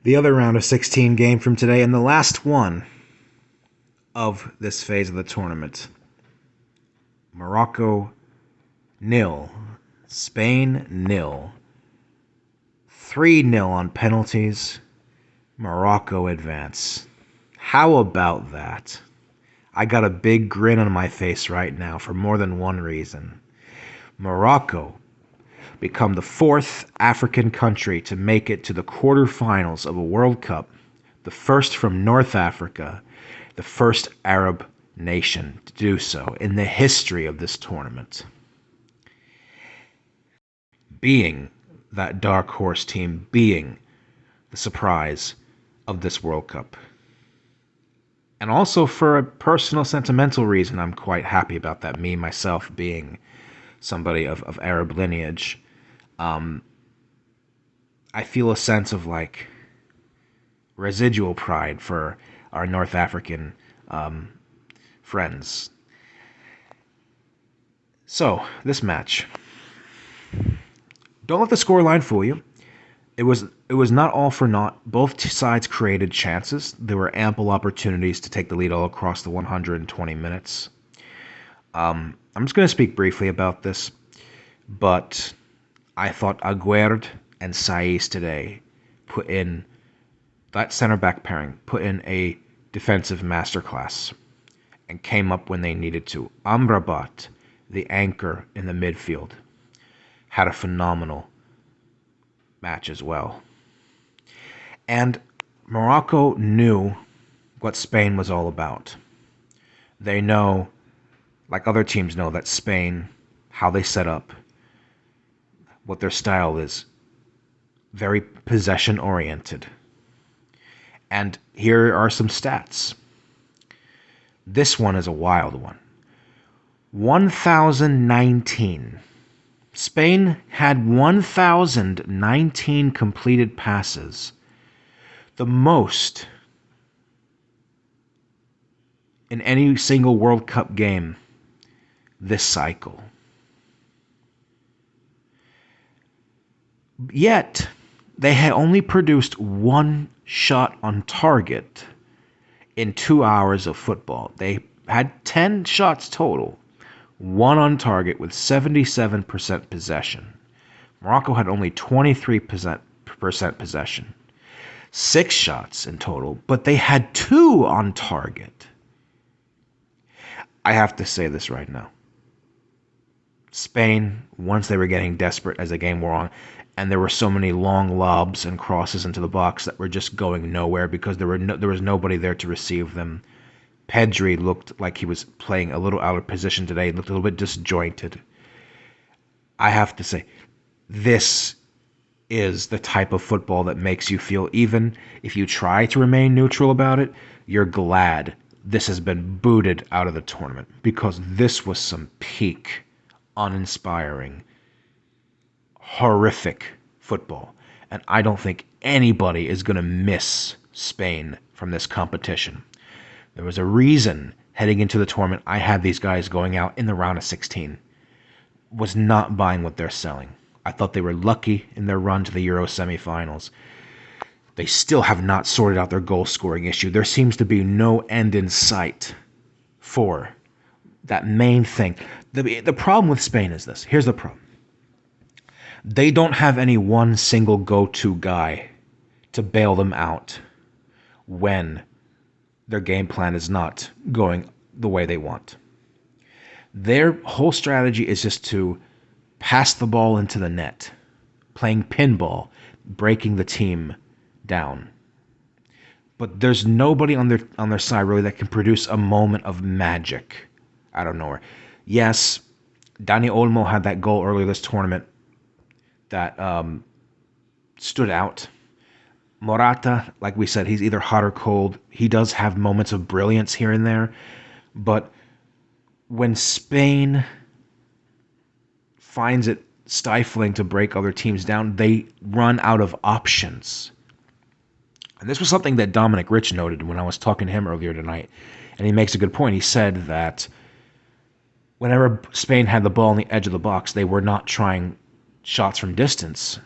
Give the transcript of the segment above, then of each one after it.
The other round of 16 game from today, and the last one of this phase of the tournament. Morocco nil, Spain nil. 3-0 on penalties. Morocco advance. How about that? I got a big grin on my face right now for more than one reason. Morocco become the fourth African country to make it to the quarterfinals of a World Cup, the first from North Africa, the first Arab nation to do so in the history of this tournament. Being that dark horse team, being the surprise of this World Cup. And also for a personal sentimental reason, I'm quite happy about that, me myself being somebody of Arab lineage. I feel a sense of residual pride for our North African friends. So, this match. Don't let the scoreline fool you. It was not all for naught. Both sides created chances. There were ample opportunities to take the lead all across the 120 minutes. I'm just going to speak briefly about this, but I thought Aguerd and Saiz today put in that center back pairing, put in a defensive masterclass and came up when they needed to. Amrabat, the anchor in the midfield, had a phenomenal match as well. And Morocco knew what Spain was all about. They know, like other teams know, that Spain, how they set up, what their style is, very possession-oriented. And here are some stats. This one is a wild one. 1,019. Spain had 1,019 completed passes. The most in any single World Cup game this cycle. Yet, they had only produced one shot on target in 2 hours of football. They had 10 shots total, one on target with 77% possession. Morocco had only 23% possession. 6 shots in total, but they had 2 on target. I have to say this right now. Spain, once they were getting desperate as the game wore on, and there were so many long lobs and crosses into the box that were just going nowhere because there was nobody there to receive them. Pedri looked like he was playing a little out of position today, looked a little bit disjointed. I have to say, this is the type of football that makes you feel, even if you try to remain neutral about it, you're glad this has been booted out of the tournament, because this was some peak, uninspiring, horrific football. And I don't think anybody is going to miss Spain from this competition. There was a reason heading into the tournament I had these guys going out in the round of 16. Was not buying what they're selling. I thought they were lucky in their run to the Euro semifinals. They still have not sorted out their goal-scoring issue. There seems to be no end in sight for that main thing. The problem with Spain is this. Here's the problem. They don't have any one single go-to guy to bail them out when their game plan is not going the way they want. Their whole strategy is just to pass the ball into the net, playing pinball, breaking the team down. But there's nobody on their side really that can produce a moment of magic out of nowhere. Yes, Dani Olmo had that goal earlier this tournament that stood out. Morata, like we said, he's either hot or cold. He does have moments of brilliance here and there, but when Spain finds it stifling to break other teams down, they run out of options. And this was something that Dominic Rich noted when I was talking to him earlier tonight, and he makes a good point. He said that whenever Spain had the ball on the edge of the box, they were not trying shots from distance.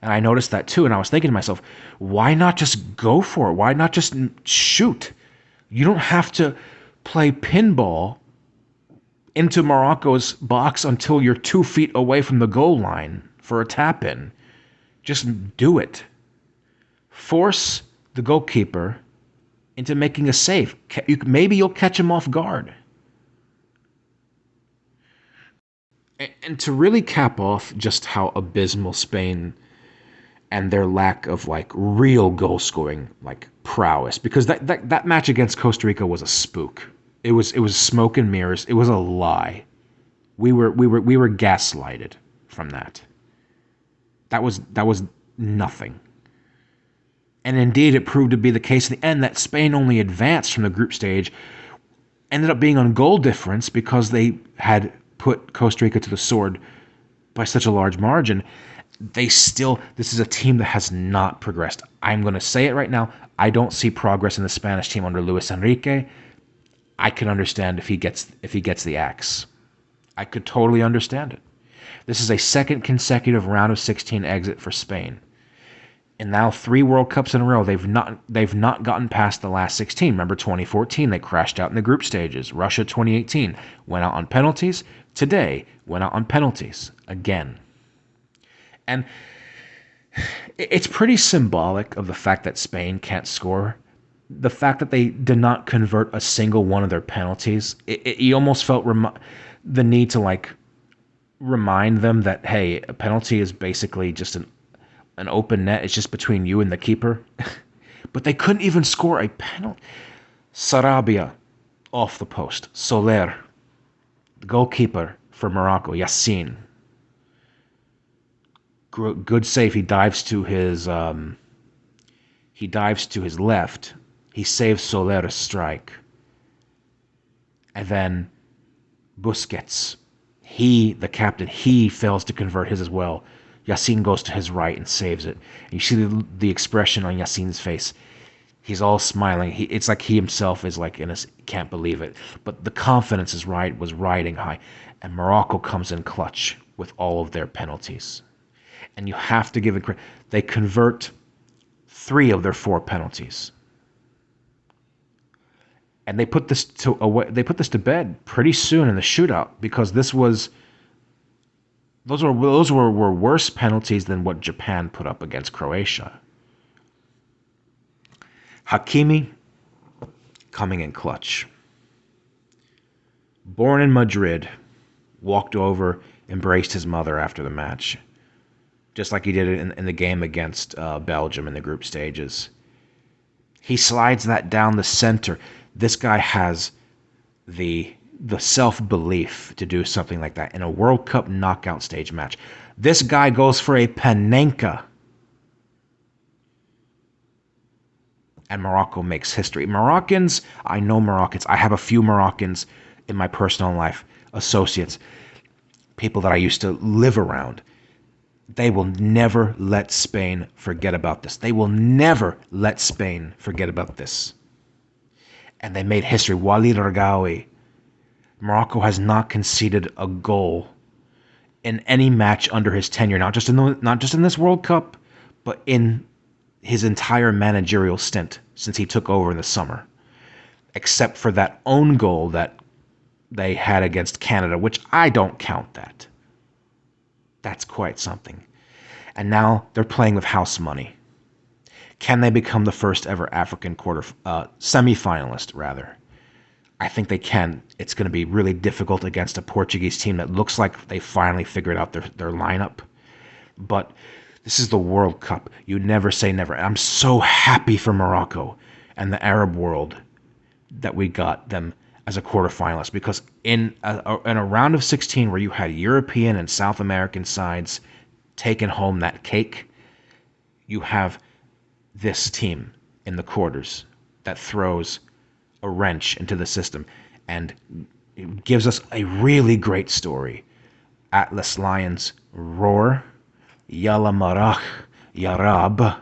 And I noticed that too, and I was thinking to myself, why not just go for it? Why not just shoot? You don't have to play pinball into Morocco's box until you're 2 feet away from the goal line for a tap in. Just do it. Force the goalkeeper into making a save. Maybe you'll catch him off guard. And to really cap off just how abysmal Spain and their lack of like real goal scoring like prowess, because that match against Costa Rica was a spook. It was smoke and mirrors. It was a lie. We were gaslighted from that. That was nothing. And indeed, it proved to be the case in the end that Spain only advanced from the group stage, ended up being on goal difference because they had put Costa Rica to the sword by such a large margin. This is a team that has not progressed. I'm going to say it right now. I don't see progress in the Spanish team under Luis Enrique. I can understand if he gets the axe. I could totally understand it. This is a second consecutive round of 16 exit for Spain. And now 3 World Cups in a row, they've not gotten past the last 16. Remember 2014, they crashed out in the group stages. Russia 2018 went out on penalties. Today went out on penalties again. And it's pretty symbolic of the fact that Spain can't score. The fact that they did not convert a single one of their penalties, you almost felt the need to like remind them that, hey, a penalty is basically just an open net. It's just between you and the keeper. But they couldn't even score a penalty. Sarabia off the post. Soler, the goalkeeper for Morocco, Yassin. Good save. He dives to his left. He saves Soler's strike. And then Busquets, the captain, he fails to convert his as well. Yassin goes to his right and saves it. And you see the expression on Yassin's face. He's all smiling. It's like he himself is like can't believe it. But the confidence was riding high. And Morocco comes in clutch with all of their penalties. And you have to give it credit. They convert 3 of their 4 penalties. And they put this to bed pretty soon in the shootout, because those were worse penalties than what Japan put up against Croatia. Hakimi coming in clutch. Born in Madrid, walked over, embraced his mother after the match, just like he did in the game against Belgium in the group stages. He slides that down the center. This guy has the self-belief to do something like that in a World Cup knockout stage match. This guy goes for a Panenka. And Morocco makes history. I know Moroccans. I have a few Moroccans in my personal life, associates, people that I used to live around. They will never let Spain forget about this. They will never let Spain forget about this. And they made history. Walid Regragui. Morocco has not conceded a goal in any match under his tenure, not just in this World Cup, but in his entire managerial stint since he took over in the summer, except for that own goal that they had against Canada, which I don't count that. That's quite something. And now they're playing with house money. Can they become the first ever African semi-finalist, rather? I think they can. It's going to be really difficult against a Portuguese team that looks like they finally figured out their lineup. But this is the World Cup. You never say never. And I'm so happy for Morocco and the Arab world that we got them as a quarterfinalist, because in a round of 16 where you had European and South American sides taking home that cake, you have this team in the quarters that throws a wrench into the system and it gives us a really great story. Atlas Lions roar, Yalla Marach, Yarab,